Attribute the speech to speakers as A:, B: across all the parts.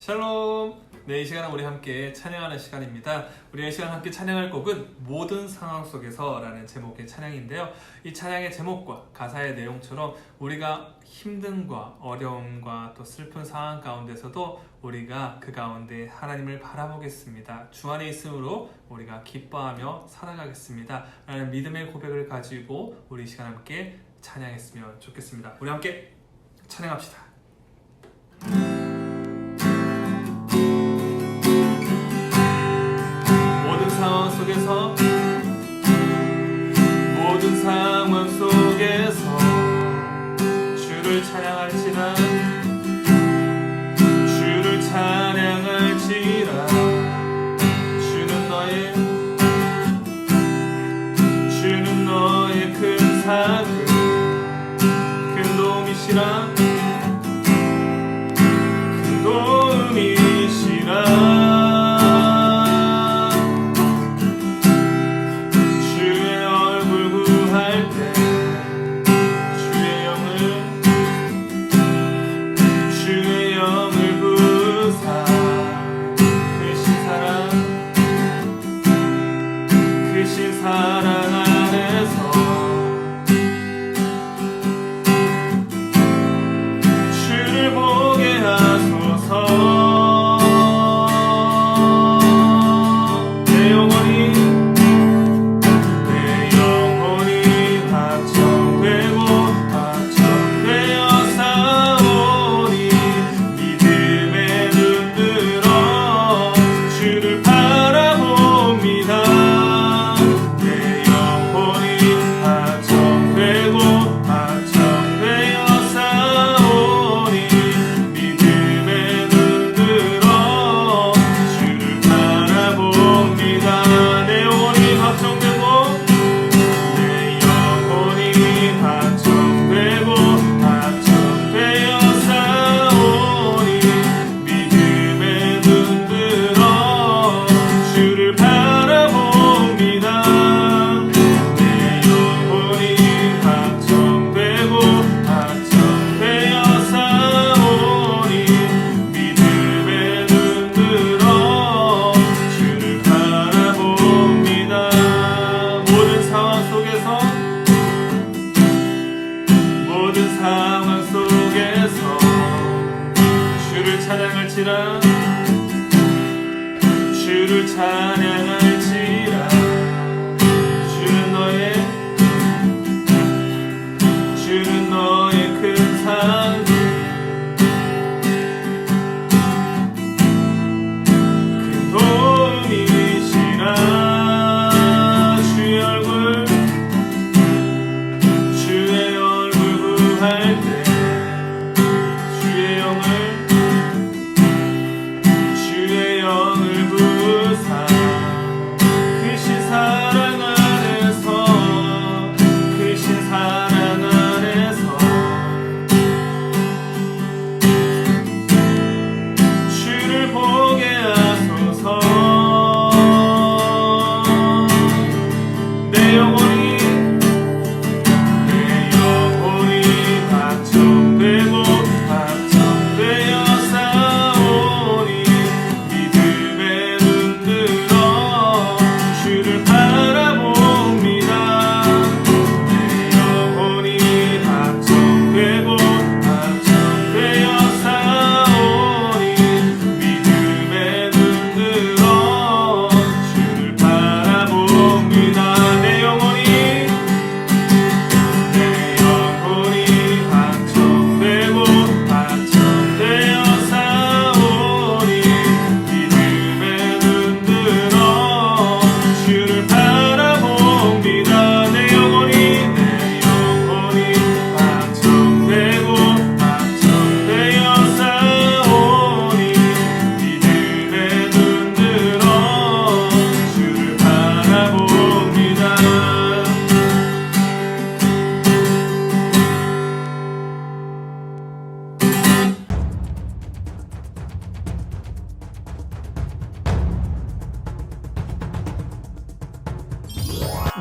A: 샬롬! 네, 이 시간은 우리 함께 찬양하는 시간입니다. 우리 이 시간 함께 찬양할 곡은 모든 상황 속에서 라는 제목의 찬양인데요. 이 찬양의 제목과 가사의 내용처럼 우리가 힘듦과 어려움과 또 슬픈 상황 가운데서도 우리가 그 가운데 하나님을 바라보겠습니다. 주 안에 있으므로 우리가 기뻐하며 살아가겠습니다. 라는 믿음의 고백을 가지고 우리 이 시간 함께 찬양했으면 좋겠습니다. 우리 함께 찬양합시다. 모든 상황 속에서 주를 찬양할지라 주를 찬양할지라 주는 너의 큰 사랑 큰 도움이시라 큰 도움이시라 주를 찬양할지라 주는 너의 큰 사랑 큰 도움이시라 주의 얼굴 구할 때 주의 영을 부사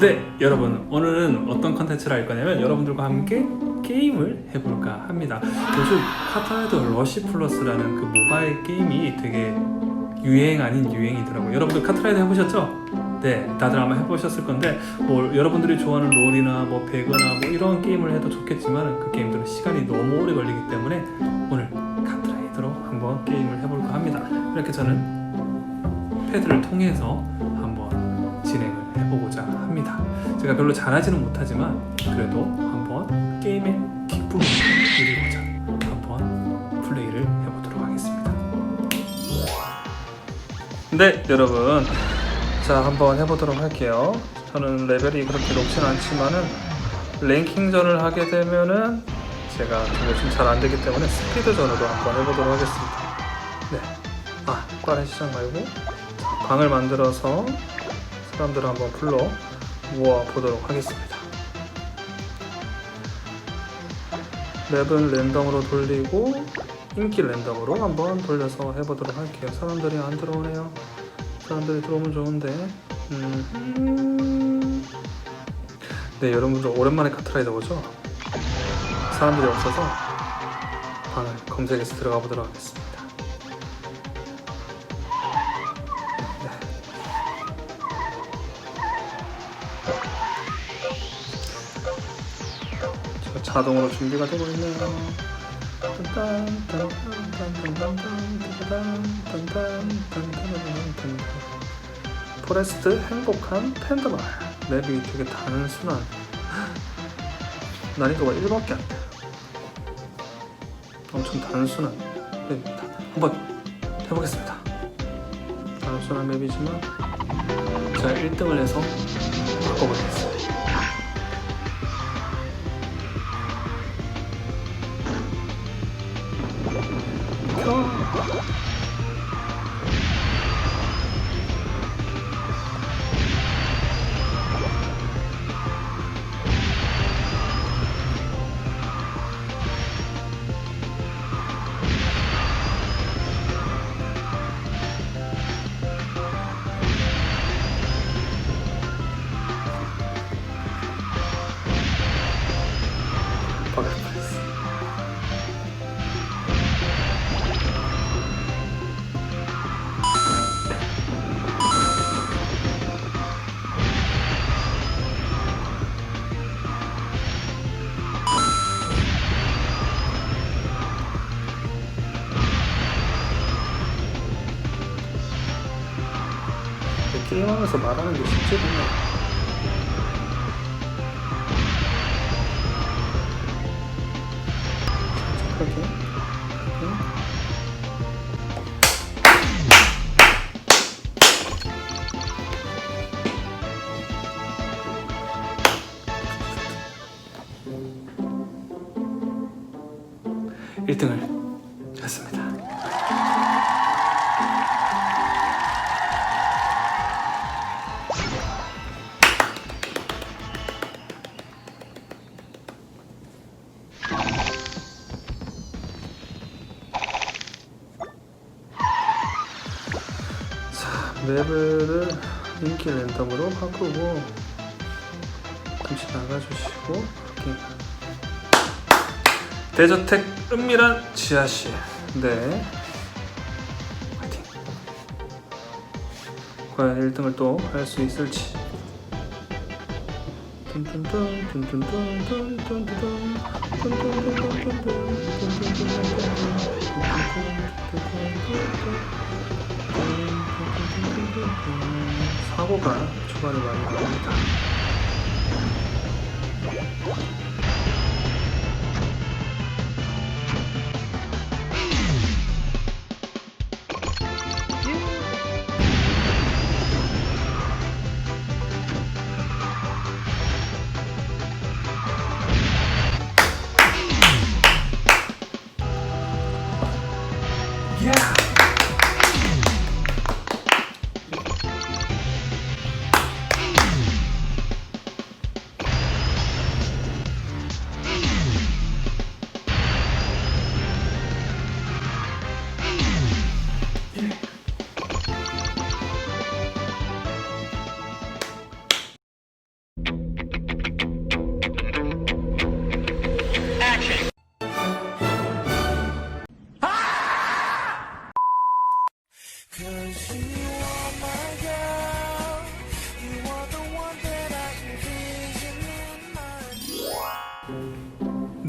A: 네, 여러분 오늘은 어떤 컨텐츠를 할 거냐면 여러분들과 함께 게임을 해볼까 합니다. 요즘 카트라이더 러시 플러스라는 그 모바일 게임이 되게 유행 아닌 유행이더라고요. 여러분들 카트라이더 해보셨죠? 네, 다들 아마 해보셨을 건데 뭐 여러분들이 좋아하는 롤이나 뭐 배그나 뭐 이런 게임을 해도 좋겠지만 그 게임들은 시간이 너무 오래 걸리기 때문에 오늘 카트라이더로 한번 게임을 해볼까 합니다. 이렇게 저는 패드를 통해서 한번 진행을 해보고자 합니다. 제가 별로 잘하지는 못하지만 그래도 한번 게임의 기쁨을 누리고자 한번 플레이를 해보도록 하겠습니다. 네, 여러분, 자 한번 해보도록 할게요. 저는 레벨이 그렇게 높진 않지만은 랭킹전을 하게 되면은 제가 요즘 잘 안 되기 때문에 스피드전으로 한번 해보도록 하겠습니다. 네, 빠른 시작 말고 방을 만들어서 사람들을 한번 불러 모아 보도록 하겠습니다. 맵은 랜덤으로 돌리고 인기 랜덤으로 한번 돌려서 해보도록 할게요. 사람들이 안 들어오네요. 사람들이 들어오면 좋은데. 네, 여러분들 오랜만에 카트라이더 보죠? 사람들이 없어서 방을 검색해서 들어가 보도록 하겠습니다. 자동으로 준비가 되고 있네요. 포레스트 행복한 팬더마을. 맵이 되게 단순한, 난이도가 1밖에 안 돼요. 엄청 단순한 맵입니다. 한번 해보겠습니다. 단순한 맵이지만 제가 1등을 해서 바꿔보겠습니다. 게임하면서 말하는 게 쉽지 않네. 착하게 1등을 했습니다. 맵을 인기 랜덤으로 바꾸고 잠시 나가주시고 이렇게 대저택 은밀한 지하실. 네, 화이팅. 과연 1등을 또 할 수 있을지. 사고가 초반에 많이 나옵니다.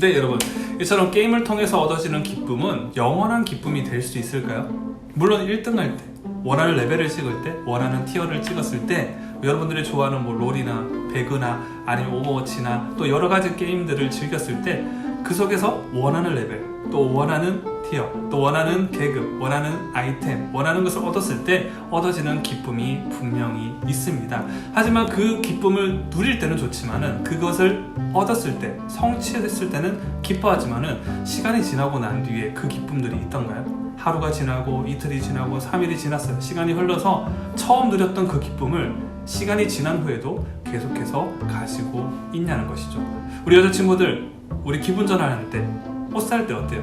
A: 네, 여러분, 이처럼 게임을 통해서 얻어지는 기쁨은 영원한 기쁨이 될 수 있을까요? 물론 1등 할 때, 원하는 레벨을 찍을 때, 원하는 티어를 찍었을 때, 여러분들이 좋아하는 뭐 롤이나 배그나 아니면 오버워치나 또 여러 가지 게임들을 즐겼을 때 그 속에서 원하는 레벨, 또 원하는 티어, 또 원하는 계급, 원하는 아이템, 원하는 것을 얻었을 때 얻어지는 기쁨이 분명히 있습니다. 하지만 그 기쁨을 누릴 때는 좋지만은 그것을 얻었을 때, 성취했을 때는 기뻐하지만은 시간이 지나고 난 뒤에 그 기쁨들이 있던가요? 하루가 지나고 이틀이 지나고 3일이 지났어요. 시간이 흘러서 처음 누렸던 그 기쁨을 시간이 지난 후에도 계속해서 가지고 있냐는 것이죠. 우리 여자친구들, 우리 기분 전환할 때, 옷 살 때 어때요?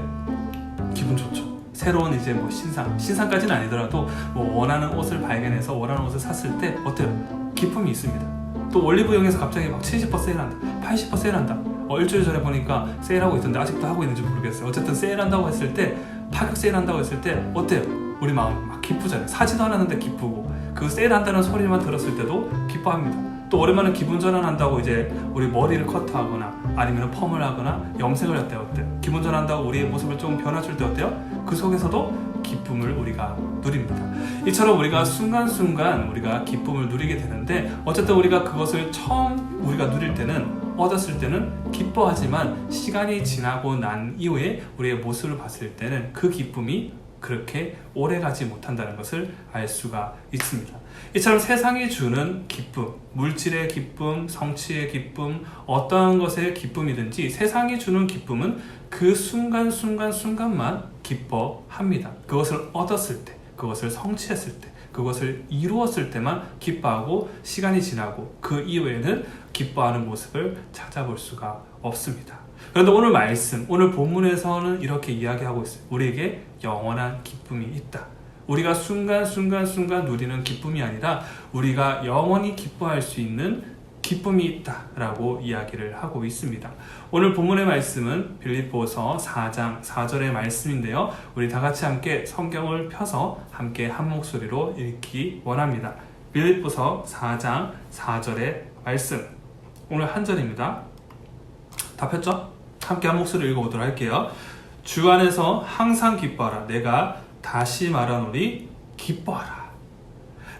A: 기분 좋죠. 새로운 이제 뭐 신상까지는 아니더라도 뭐 원하는 옷을 발견해서 원하는 옷을 샀을 때 어때요? 기쁨이 있습니다. 또 올리브영에서 갑자기 막 70% 세일한다, 80% 세일한다. 일주일 전에 보니까 세일하고 있던데 아직도 하고 있는지 모르겠어요. 어쨌든 세일한다고 했을 때, 파격 세일한다고 했을 때 어때요? 우리 마음 막 기쁘잖아요. 사지도 않았는데 기쁘고, 그 세일한다는 소리만 들었을 때도 기뻐합니다. 또 오랜만에 기분 전환한다고 이제 우리 머리를 커트하거나 아니면 펌을 하거나 염색을 할 때 어때요? 기분 전환한다고 우리의 모습을 좀 변화줄 때 어때요? 그 속에서도 기쁨을 우리가 누립니다. 이처럼 우리가 순간순간 우리가 기쁨을 누리게 되는데, 어쨌든 우리가 그것을 처음 우리가 누릴 때는, 얻었을 때는 기뻐하지만 시간이 지나고 난 이후에 우리의 모습을 봤을 때는 그 기쁨이 그렇게 오래가지 못한다는 것을 알 수가 있습니다. 이처럼 세상이 주는 기쁨, 물질의 기쁨, 성취의 기쁨, 어떠한 것의 기쁨이든지 세상이 주는 기쁨은 그 순간만 기뻐합니다. 그것을 얻었을 때, 그것을 성취했을 때, 그것을 이루었을 때만 기뻐하고, 시간이 지나고 그 이후에는 기뻐하는 모습을 찾아볼 수가 없습니다. 그런데 오늘 말씀, 오늘 본문에서는 이렇게 이야기하고 있어요. 우리에게 영원한 기쁨이 있다. 우리가 순간 누리는 기쁨이 아니라 우리가 영원히 기뻐할 수 있는 기쁨이 있다라고 이야기를 하고 있습니다. 오늘 본문의 말씀은 빌립보서 4장 4절의 말씀인데요. 우리 다 같이 함께 성경을 펴서 함께 한 목소리로 읽기 원합니다. 빌립보서 4장 4절의 말씀. 오늘 한 절입니다. 다 폈죠? 함께 한 목소리 읽어보도록 할게요. 주 안에서 항상 기뻐하라. 내가 다시 말하노니 기뻐하라.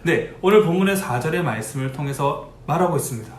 A: 네, 오늘 본문의 4절의 말씀을 통해서 말하고 있습니다.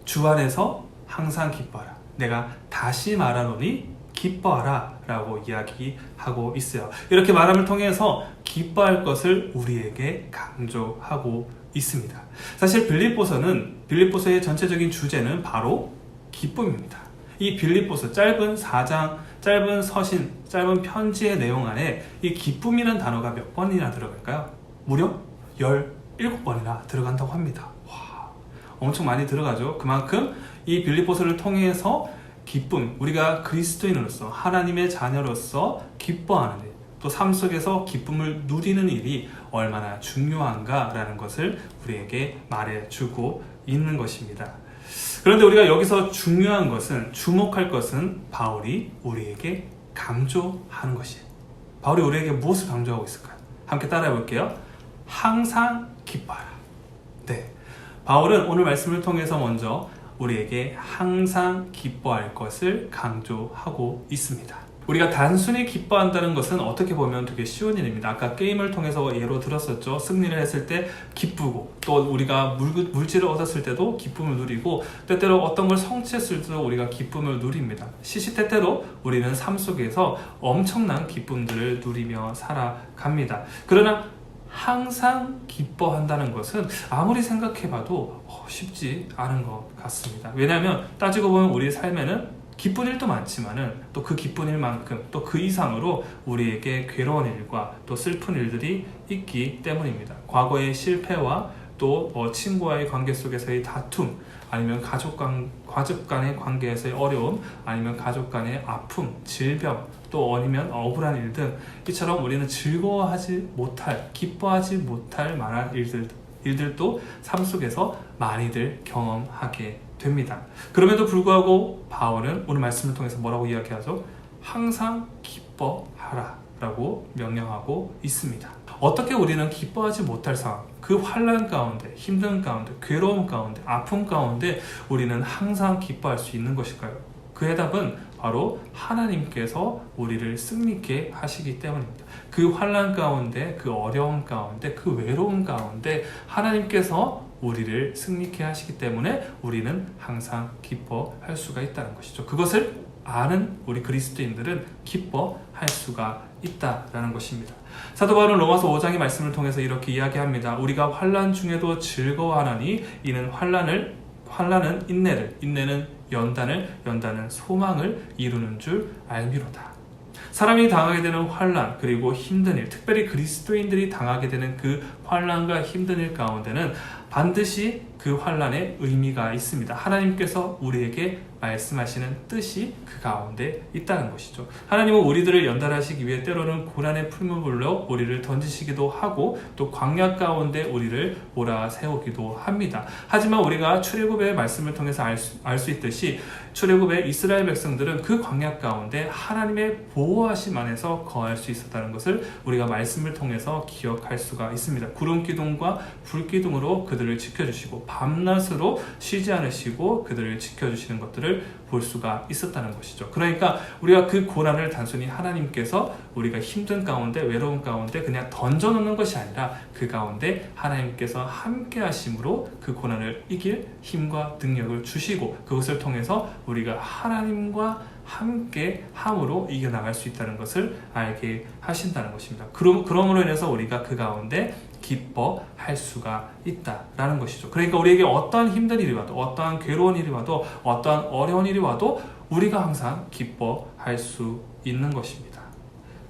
A: 주 안에서 항상 기뻐하라. 내가 다시 말하노니 기뻐하라 라고 이야기하고 있어요. 이렇게 말함을 통해서 기뻐할 것을 우리에게 강조하고 있습니다. 사실 빌립보서의 전체적인 주제는 바로 기쁨입니다. 이 빌립보서 짧은 4장, 짧은 서신, 짧은 편지의 내용 안에 이 기쁨이라는 단어가 몇 번이나 들어갈까요? 무려 17번이나 들어간다고 합니다. 와, 엄청 많이 들어가죠. 그만큼 이 빌립보서를 통해서 기쁨, 우리가 그리스도인으로서 하나님의 자녀로서 기뻐하는 일, 또 삶 속에서 기쁨을 누리는 일이 얼마나 중요한가라는 것을 우리에게 말해주고 있는 것입니다. 그런데 우리가 여기서 중요한 것은, 주목할 것은 바울이 우리에게 강조하는 것이에요. 바울이 우리에게 무엇을 강조하고 있을까요? 함께 따라해 볼게요. 항상 기뻐하라. 네, 바울은 오늘 말씀을 통해서 먼저 우리에게 항상 기뻐할 것을 강조하고 있습니다. 우리가 단순히 기뻐한다는 것은 어떻게 보면 되게 쉬운 일입니다. 아까 게임을 통해서 예로 들었었죠. 승리를 했을 때 기쁘고, 또 우리가 물질을 얻었을 때도 기쁨을 누리고, 때때로 어떤 걸 성취했을 때도 우리가 기쁨을 누립니다. 시시때때로 우리는 삶 속에서 엄청난 기쁨들을 누리며 살아갑니다. 그러나 항상 기뻐한다는 것은 아무리 생각해봐도 쉽지 않은 것 같습니다. 왜냐하면 따지고 보면 우리 삶에는 기쁜 일도 많지만은 또 그 기쁜 일만큼 또 그 이상으로 우리에게 괴로운 일과 또 슬픈 일들이 있기 때문입니다. 과거의 실패와 또 친구와의 관계 속에서의 다툼, 아니면 가족 간의 관계에서의 어려움, 아니면 가족 간의 아픔, 질병, 또 아니면 억울한 일 등, 이처럼 우리는 즐거워하지 못할, 기뻐하지 못할 만한 일들도 삶 속에서 많이들 경험하게 됩니다. 그럼에도 불구하고 바울은 오늘 말씀을 통해서 뭐라고 이야기하죠? 항상 기뻐하라 라고 명령하고 있습니다. 어떻게 우리는 기뻐하지 못할 상황, 그 환난 가운데, 힘든 가운데, 괴로움 가운데, 아픔 가운데 우리는 항상 기뻐할 수 있는 것일까요? 그 해답은 바로 하나님께서 우리를 승리케 하시기 때문입니다. 그 환난 가운데, 그 어려움 가운데, 그 외로움 가운데 하나님께서 우리를 승리케 하시기 때문에 우리는 항상 기뻐할 수가 있다는 것이죠. 그것을 아는 우리 그리스도인들은 기뻐할 수가 있다라는 것입니다. 사도 바울은 로마서 5장의 말씀을 통해서 이렇게 이야기합니다. 우리가 환난 중에도 즐거워하나니 이는 환난은 인내를, 인내는 연단은 소망을 이루는 줄 알미로다. 사람이 당하게 되는 환난 그리고 힘든 일, 특별히 그리스도인들이 당하게 되는 그 환난과 힘든 일 가운데는 반드시 그 환난에 의미가 있습니다. 하나님께서 우리에게 말씀하시는 뜻이 그 가운데 있다는 것이죠. 하나님은 우리들을 연단하시기 위해 때로는 고난의 풀무불로 우리를 던지시기도 하고 또 광야 가운데 우리를 몰아세우기도 합니다. 하지만 우리가 출애굽의 말씀을 통해서 알 수 있듯이 출애굽의 이스라엘 백성들은 그 광야 가운데 하나님의 보호하심 안에서 거할 수 있었다는 것을 우리가 말씀을 통해서 기억할 수가 있습니다. 구름 기둥과 불 기둥으로 그들을 지켜주시고 밤낮으로 쉬지 않으시고 그들을 지켜주시는 것들을 볼 수가 있었다는 것이죠. 그러니까 우리가 그 고난을 단순히 하나님께서 우리가 힘든 가운데 외로운 가운데 그냥 던져놓는 것이 아니라 그 가운데 하나님께서 함께 하심으로 그 고난을 이길 힘과 능력을 주시고 그것을 통해서 우리가 하나님과 함께 함으로 이겨나갈 수 있다는 것을 알게 하신다는 것입니다. 그러므로 인해서 우리가 그 가운데 기뻐할 수가 있다라는 것이죠. 그러니까 우리에게 어떠한 힘든 일이 와도 어떠한 괴로운 일이 와도 어떠한 어려운 일이 와도 우리가 항상 기뻐할 수 있는 것입니다.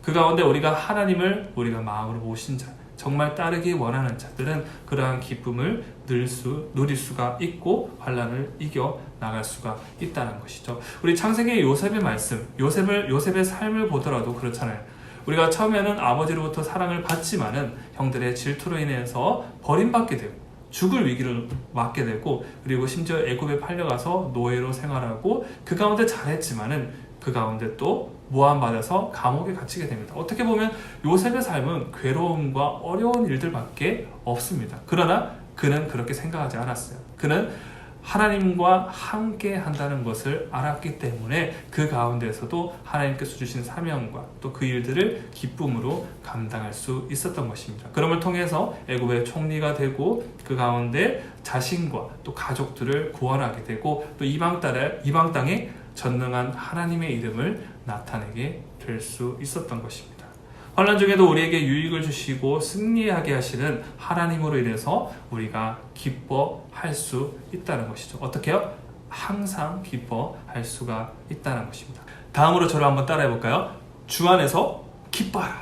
A: 그 가운데 우리가 하나님을 우리가 마음으로 모신 자, 정말 따르기 원하는 자들은 그러한 기쁨을 누릴 수가 있고 환난을 이겨 나갈 수가 있다는 것이죠. 우리 창세기 요셉의 말씀, 요셉의 삶을 보더라도 그렇잖아요. 우리가 처음에는 아버지로부터 사랑을 받지만은 형들의 질투로 인해서 버림받게 되고 죽을 위기를 맞게 되고 그리고 심지어 애굽에 팔려가서 노예로 생활하고 그 가운데 잘했지만은 그 가운데 또 모함받아서 감옥에 갇히게 됩니다. 어떻게 보면 요셉의 삶은 괴로움과 어려운 일들밖에 없습니다. 그러나 그는 그렇게 생각하지 않았어요. 그는 하나님과 함께 한다는 것을 알았기 때문에 그 가운데서도 하나님께서 주신 사명과 또 그 일들을 기쁨으로 감당할 수 있었던 것입니다. 그럼을 통해서 애굽의 총리가 되고 그 가운데 자신과 또 가족들을 구원하게 되고 또 이방 땅에 전능한 하나님의 이름을 나타내게 될 수 있었던 것입니다. 환난 중에도 우리에게 유익을 주시고 승리하게 하시는 하나님으로 인해서 우리가 기뻐할 수 있다는 것이죠. 어떻게요? 항상 기뻐할 수가 있다는 것입니다. 다음으로 저를 한번 따라해 볼까요? 주 안에서 기뻐하라.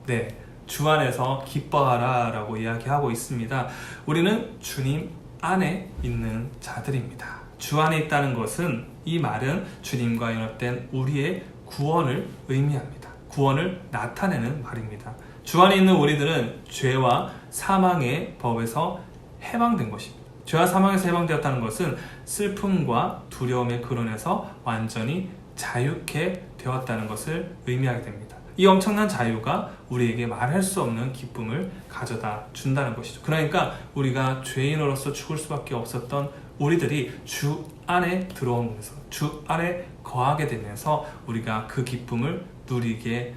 A: 네, 주 안에서 기뻐하라 라고 이야기하고 있습니다. 우리는 주님 안에 있는 자들입니다. 주 안에 있다는 것은 이 말은 주님과 연합된 우리의 구원을 의미합니다. 구원을 나타내는 말입니다. 주 안에 있는 우리들은 죄와 사망의 법에서 해방된 것입니다. 죄와 사망에서 해방되었다는 것은 슬픔과 두려움의 근원에서 완전히 자유케 되었다는 것을 의미하게 됩니다. 이 엄청난 자유가 우리에게 말할 수 없는 기쁨을 가져다 준다는 것이죠. 그러니까 우리가 죄인으로서 죽을 수밖에 없었던 우리들이 주 안에 들어오면서 주 안에 거하게 되면서 우리가 그 기쁨을 누리게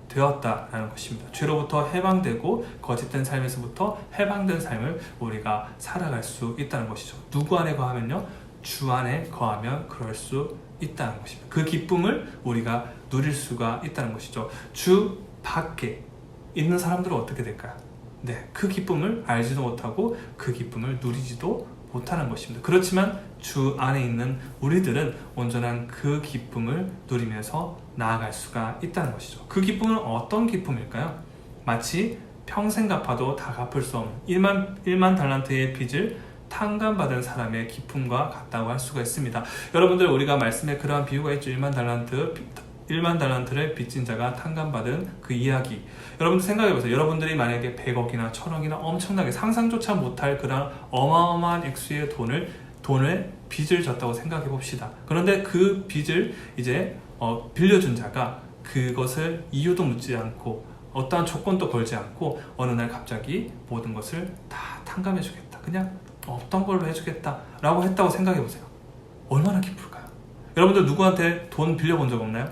A: 되었다라는 것입니다. 죄로부터 해방되고 거짓된 삶에서부터 해방된 삶을 우리가 살아갈 수 있다는 것이죠. 누구 안에 거하면요? 주 안에 거하면 그럴 수 있다는 것입니다. 그 기쁨을 우리가 누릴 수가 있다는 것이죠. 주 밖에 있는 사람들은 어떻게 될까요? 네, 그 기쁨을 알지도 못하고 그 기쁨을 누리지도 못하는 것입니다. 그렇지만 주 안에 있는 우리들은 온전한 그 기쁨을 누리면서 나아갈 수가 있다는 것이죠. 그 기쁨은 어떤 기쁨일까요? 마치 평생 갚아도 다 갚을 수 없는 1만 달란트의 빚을 탕감받은 사람의 기쁨과 같다고 할 수가 있습니다. 여러분들, 우리가 말씀에 그러한 비유가 있죠. 1만 달란트를 빚진 자가 탕감받은 그 이야기. 여러분들 생각해보세요. 여러분들이 만약에 100억이나 1000억이나 엄청나게 상상조차 못할 그런 어마어마한 액수의 돈을 빚을 졌다고 생각해봅시다. 그런데 그 빚을 이제 빌려준 자가 그것을 이유도 묻지 않고 어떠한 조건도 걸지 않고 어느 날 갑자기 모든 것을 다 탕감해주겠다. 그냥 없던 걸로 해주겠다 라고 했다고 생각해보세요. 얼마나 기쁠까요? 여러분들 누구한테 돈 빌려본 적 없나요?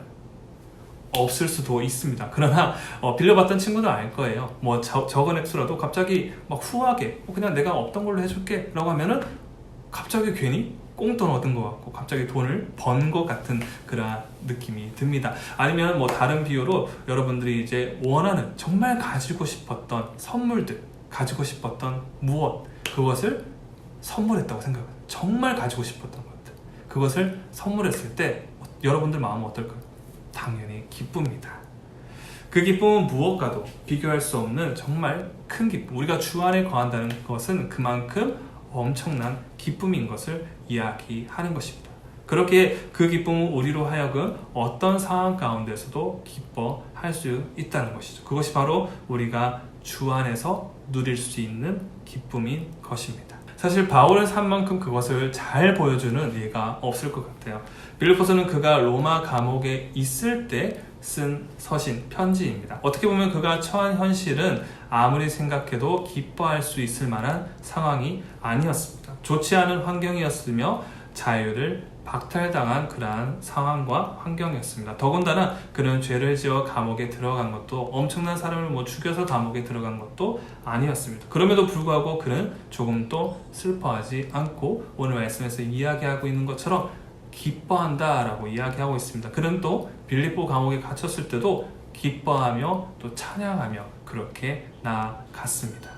A: 없을 수도 있습니다. 그러나 빌려봤던 친구는 알 거예요. 뭐 적은 액수라도 갑자기 막 후하게 그냥 내가 없던 걸로 해줄게 라고 하면은 갑자기 괜히 꽁돈 얻은 것 같고 갑자기 돈을 번 것 같은 그런 느낌이 듭니다. 아니면 뭐 다른 비유로 여러분들이 이제 원하는 정말 가지고 싶었던 선물들, 가지고 싶었던 무엇, 그것을 선물했다고 생각해요. 정말 가지고 싶었던 것들, 그것을 선물했을 때 여러분들 마음은 어떨까요? 당연히 기쁩니다. 그 기쁨은 무엇과도 비교할 수 없는 정말 큰 기쁨. 우리가 주 안에 거한다는 것은 그만큼 엄청난 기쁨인 것을 이야기하는 것입니다. 그렇게 그 기쁨은 우리로 하여금 어떤 상황 가운데서도 기뻐할 수 있다는 것이죠. 그것이 바로 우리가 주 안에서 누릴 수 있는 기쁨인 것입니다. 사실 바울은 산 만큼 그것을 잘 보여주는 예가 없을 것 같아요. 빌립보서는 그가 로마 감옥에 있을 때 쓴 서신, 편지입니다. 어떻게 보면 그가 처한 현실은 아무리 생각해도 기뻐할 수 있을 만한 상황이 아니었습니다. 좋지 않은 환경이었으며 자유를 박탈당한 그러한 상황과 환경이었습니다. 더군다나 그는 죄를 지어 감옥에 들어간 것도 엄청난 사람을 죽여서 감옥에 들어간 것도 아니었습니다. 그럼에도 불구하고 그는 조금도 슬퍼하지 않고 오늘 말씀에서 이야기하고 있는 것처럼 기뻐한다라고 이야기하고 있습니다. 그는 또 빌립보 감옥에 갇혔을 때도 기뻐하며 또 찬양하며 그렇게 나아갔습니다.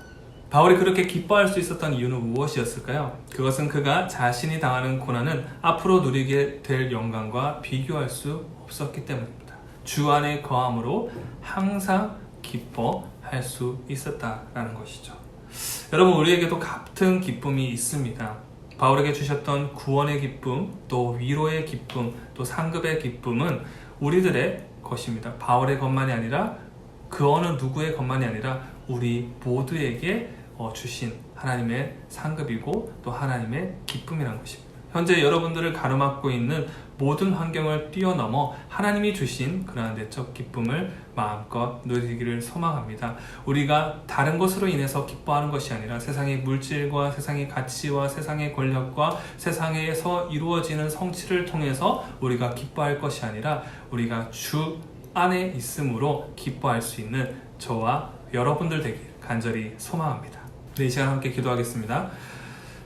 A: 바울이 그렇게 기뻐할 수 있었던 이유는 무엇이었을까요? 그것은 그가 자신이 당하는 고난은 앞으로 누리게 될 영광과 비교할 수 없었기 때문입니다. 주 안에 거함으로 항상 기뻐할 수 있었다라는 것이죠. 여러분, 우리에게도 같은 기쁨이 있습니다. 바울에게 주셨던 구원의 기쁨, 또 위로의 기쁨, 또 상급의 기쁨은 우리들의 것입니다. 바울의 것만이 아니라 그 어느 누구의 것만이 아니라 우리 모두에게 주신 하나님의 상급이고 또 하나님의 기쁨이라는 것입니다. 현재 여러분들을 가로막고 있는 모든 환경을 뛰어넘어 하나님이 주신 그러한 내적 기쁨을 마음껏 누리기를 소망합니다. 우리가 다른 것으로 인해서 기뻐하는 것이 아니라 세상의 물질과 세상의 가치와 세상의 권력과 세상에서 이루어지는 성취를 통해서 우리가 기뻐할 것이 아니라 우리가 주 안에 있음으로 기뻐할 수 있는 저와 여러분들 되길 간절히 소망합니다. 네, 이 시간 함께 기도하겠습니다.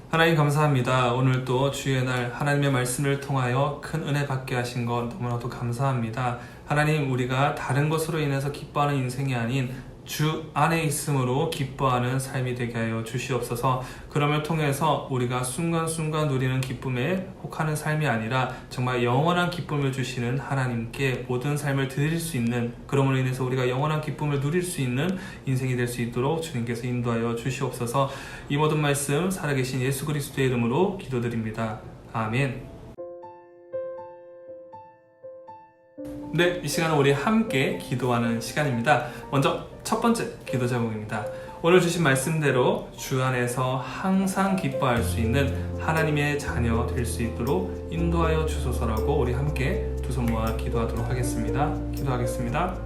A: 하나님 감사합니다. 오늘 또 주의 날 하나님의 말씀을 통하여 큰 은혜 받게 하신 것 너무나도 감사합니다. 하나님, 우리가 다른 것으로 인해서 기뻐하는 인생이 아닌 주 안에 있음으로 기뻐하는 삶이 되게 하여 주시옵소서. 그럼을 통해서 우리가 순간순간 누리는 기쁨에 혹하는 삶이 아니라 정말 영원한 기쁨을 주시는 하나님께 모든 삶을 드릴 수 있는, 그럼으로 인해서 우리가 영원한 기쁨을 누릴 수 있는 인생이 될 수 있도록 주님께서 인도하여 주시옵소서. 이 모든 말씀 살아계신 예수 그리스도의 이름으로 기도드립니다. 아멘. 네, 이 시간은 우리 함께 기도하는 시간입니다. 먼저 첫 번째 기도 제목입니다. 오늘 주신 말씀대로 주 안에서 항상 기뻐할 수 있는 하나님의 자녀 될 수 있도록 인도하여 주소서라고 우리 함께 두 손 모아 기도하도록 하겠습니다. 기도하겠습니다.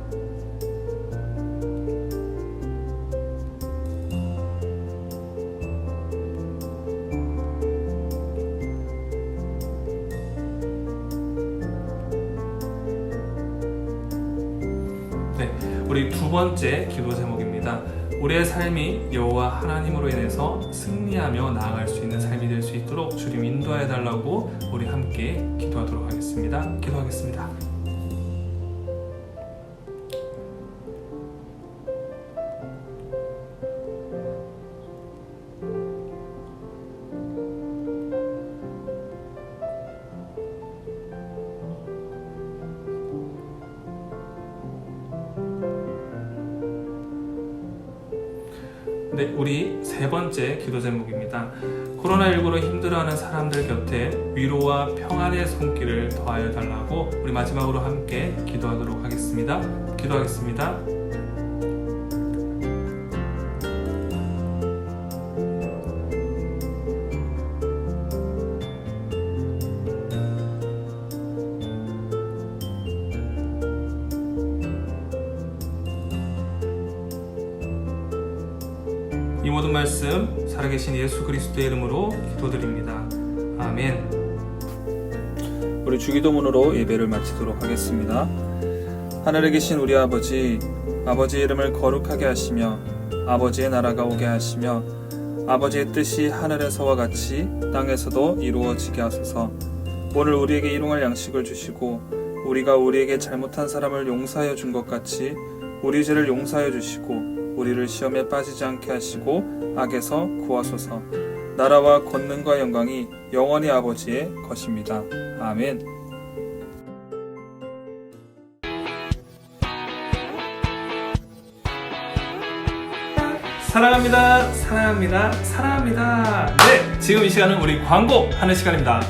A: 우리 두 번째 기도 제목입니다. 우리의 삶이 여호와 하나님으로 인해서 승리하며 나아갈 수 있는 삶이 될 수 있도록 주님 인도해 달라고 우리 함께 기도하도록 하겠습니다. 기도하겠습니다. 네, 우리 세 번째 기도 제목입니다. 코로나19로 힘들어하는 사람들 곁에 위로와 평안의 손길을 더하여 달라고 우리 마지막으로 함께 기도하도록 하겠습니다. 기도하겠습니다. 이 모든 말씀 살아계신 예수 그리스도의 이름으로 기도드립니다. 아멘. 우리 주기도문으로 예배를 마치도록 하겠습니다. 하늘에 계신 우리 아버지, 아버지의 이름을 거룩하게 하시며 아버지의 나라가 오게 하시며 아버지의 뜻이 하늘에서와 같이 땅에서도 이루어지게 하소서. 오늘 우리에게 일용할 양식을 주시고 우리가 우리에게 잘못한 사람을 용서하여 준 것 같이 우리 죄를 용서하여 주시고 우리를 시험에 빠지지 않게 하시고 악에서 구하소서. 나라와 권능과 영광이 영원히 아버지의 것입니다. 아멘. 사랑합니다. 사랑합니다. 사랑합니다. 네, 지금 이 시간은 우리 광고 하는 시간입니다.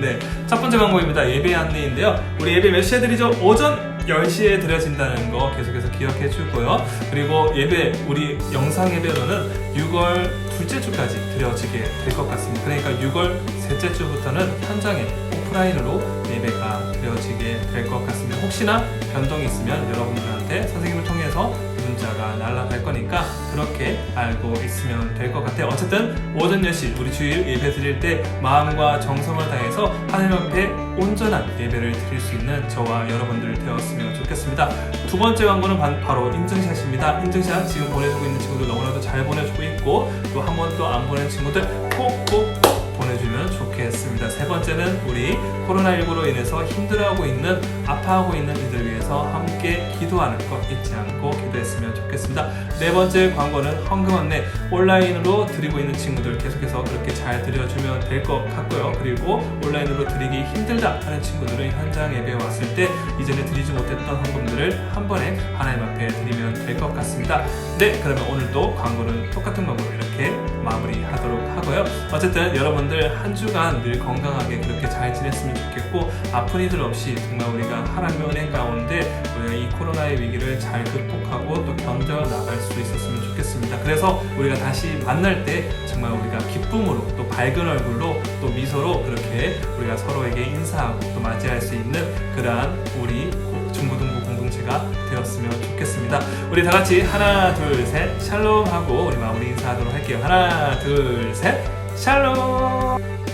A: 네, 첫 번째 광고입니다. 예배 안내인데요. 우리 예배 몇 시에 드리죠? 오전 10시에 드려진다는 거 계속해서 기억해 주고요. 그리고 예배, 우리 영상 예배로는 6월 둘째 주까지 드려지게 될 것 같습니다. 그러니까 6월 셋째 주부터는 현장에 오프라인으로 예배가 드려지게 될 것 같습니다. 혹시나 변동이 있으면 여러분들한테 선생님을 통해서 문자가 날아갈 거니까 그렇게 알고 있으면 될 것 같아요. 어쨌든 오전 10시 우리 주일 예배 드릴 때 마음과 정성을 다해서 하나님 앞에 온전한 예배를 드릴 수 있는 저와 여러분들 되었으면 좋겠습니다. 두 번째 광고는 바로 인증샷입니다. 인증샷 지금 보내주고 있는 친구들 너무나도 잘 보내주고 있고 또 한 번도 안 보낸 친구들 꼭꼭 보내주면 좋겠습니다. 세 번째는 우리 코로나19로 인해서 힘들어하고 있는, 아파하고 있는 이들 위해서 함께 기도하는 것 잊지 않고 기도했으면 좋겠습니다. 네 번째 광고는 헌금 안내 온라인으로 드리고 있는 친구들 계속해서 그렇게 잘 드려주면 될 것 같고요. 그리고 온라인으로 드리기 힘들다 하는 친구들은 현장 예배에 왔을 때 이전에 드리지 못했던 헌금들을 한 번에 하나님 앞에 드리면 될 것 같습니다. 네, 그러면 오늘도 광고는 똑같은 광고로 이렇게 마무리하도록 하고요. 어쨌든 여러분들 한 주간 늘 건강하게 그렇게 잘 지냈으면 좋겠고 아픈 이들 없이 정말 우리가 하나님의 은혜 가운데 우리가 이 코로나의 위기를 잘 극복하고 또 견뎌 나갈 수 있었으면 좋겠습니다. 그래서 우리가 다시 만날 때 정말 우리가 기쁨으로 또 밝은 얼굴로 또 미소로 그렇게 우리가 서로에게 인사하고 또 맞이할 수 있는 그러한 우리 중고등부 공동체가 되었으면 좋겠습니다. 우리 다 같이 하나 둘 셋 샬롬 하고 우리 마무리 인사하도록 할게요. 하나 둘 셋 샬롬.